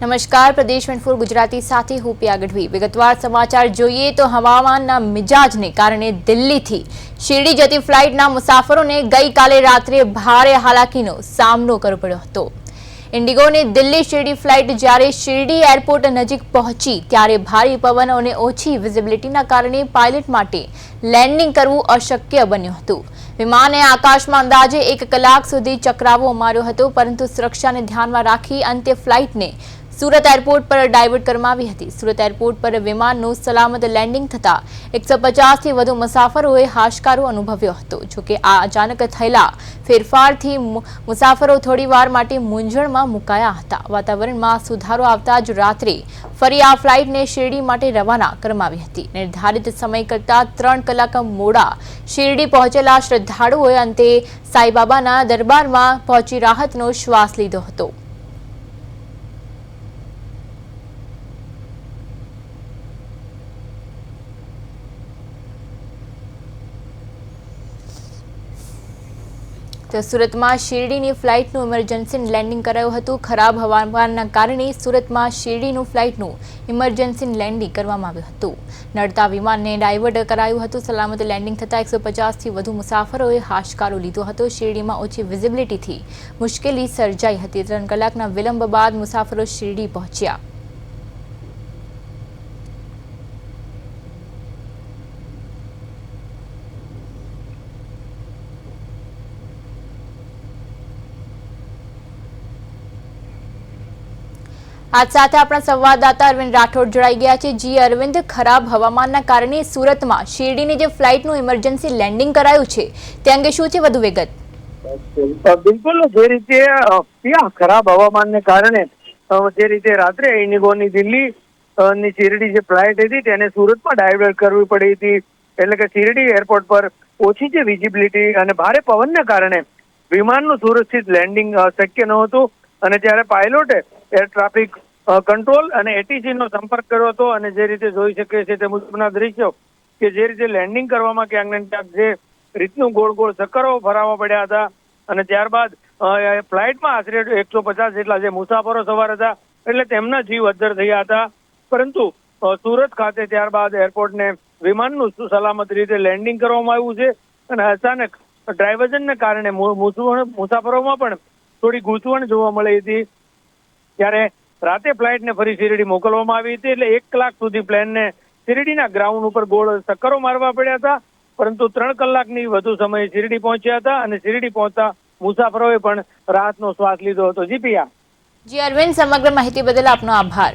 નમસ્કાર, પ્રદેશ 24 ગુજરાતી સાથે હું પિયા ગઢવી। વિગતવાર સમાચાર જોઈએ તો હવામાનના મિજાજને કારણે દિલ્હીથી શિરડી જતી ફ્લાઇટના મુસાફરોને ગઈકાલે રાત્રે ભારે હાલાકીનો સામનો કરવો પડ્યો હતો। ઇન્ડિગોની દિલ્હી શિરડી ફ્લાઇટ જ્યારે શિરડી એરપોર્ટ નજીક પહોંચી ત્યારે ભારે પવન અને ઓછી વિઝિબિલિટીના કારણે પાયલટ માટે લેન્ડિંગ કરવું અશક્ય બન્યું હતું। વિમાને આકાશમાં અંદાજે 1 કલાક સુધી ચક્રાવો માર્યો હતો, પરંતુ સુરક્ષાને ધ્યાનમાં રાખી અંતે ફ્લાઇટને સુરત એરપોર્ટ પર ડાયવર્ટ કરવામાં આવી હતી। સુરત એરપોર્ટ પર વિમાનનું સલામત લેન્ડિંગ થતા 150 થી વધુ મુસાફરોએ હાશકારો અનુભવ્યો હતો। જોકે આ અચાનક થયેલા ફેરફારથી મુસાફરો થોડીવાર માટે મૂંઝવણમાં મુકાયા હતા। વાતાવરણમાં સુધારો આવતા જ રાત્રે ફરી આ ફ્લાઇટને શિરડી માટે રવાના કરવામાં આવી હતી। નિર્ધારિત સમય કરતાં 3 કલાક મોડા શિરડી પહોંચેલા શ્રદ્ધાળુઓએ અંતે સાંઈબાબાના દરબારમાં પહોંચી રાહતનો શ્વાસ લીધો હતો। તો સુરતમાં શિરડીની ફ્લાઇટનું ઇમરજન્સી લેન્ડિંગ કરાયું હતું। ખરાબ હવામાનના કારણે સુરતમાં શિરડીનું ફ્લાઇટનું ઇમરજન્સી લેન્ડિંગ કરવામાં આવ્યું હતું। નડતા વિમાનને ડાયવર્ટ કરાયું હતું। સલામત લેન્ડિંગ થતાં 150 થી વધુ મુસાફરોએ હાશકારો લીધો હતો। શિરડીમાં ઓછી વિઝિબિલિટીથી મુશ્કેલી સર્જાઈ હતી। 3 કલાકના વિલંબ બાદ મુસાફરો શિરડી પહોંચ્યા। आज સાથે આપણા સંવાદદાતા અરવિંદ રાઠોડ જોડાઈ ગયા છે। જી અરવિંદ, ખરાબ હવામાનના કારણે સુરતમાં શિરડીની જે ફ્લાઇટનું ઇમરજન્સી લેન્ડિંગ કરાયું છે તે અંગે શું છે વધુ વિગત? બિલકુલ, જે રીતે ખરાબ હવામાનને કારણે જે રીતે રાત્રે ઇન્ડિગોની દિલ્હી ની શિરડી જે ફ્લાઇટ હતી તેને સુરતમાં ડાયવર્ટ કરવી પડી હતી। એટલે કે શિરડી એરપોર્ટ પર ઓછી જે વિઝિબિલિટી અને ભારે પવનને કારણે વિમાનનું સુરક્ષિત લેન્ડિંગ શક્ય નહોતું અને ત્યારે પાયલોટે એર ટ્રાફિક કંટ્રોલ અને એટીસી નો સંપર્ક કર્યો હતો અને જે રીતે જોઈ શકે છે તે મુજબના દ્રશ્યો કે જે રીતે લેન્ડિંગ કરવામાં ક્યાંક ને ક્યાંક જે રીતનું ગોળ ગોળ ચક્કરો ફરાવવા પડ્યા હતા અને ત્યારબાદ ફ્લાઇટમાં આશરે 150 જેટલા જે મુસાફરો સવાર હતા એટલે તેમના જીવ અદ્ધર થયા હતા। પરંતુ સુરત ખાતે ત્યારબાદ એરપોર્ટને વિમાનનું સલામત રીતે લેન્ડિંગ કરવામાં આવ્યું છે અને અચાનક ડાયવર્ઝનને કારણે મુસાફરોમાં પણ થોડી ગૂંચવણ જોવા મળી હતી। ત્યારે રાતે ફ્લાઇટને ફરી શિરડી મોકલવામાં આવી હતી। એટલે 1 કલાક સુધી પ્લેનને શિરડીના ગ્રાઉન્ડ ઉપર ગોળ ચક્કરો મારવા પડ્યા હતા, પરંતુ 3 કલાકની વધુ સમય શિરડી પહોંચ્યા હતા અને શિરડી પહોંચતા મુસાફરોએ પણ રાહતનો શ્વાસ લીધો હતો। જી પિયા। જી અરવિંદ, સમગ્ર માહિતી બદલ આપનો આભાર।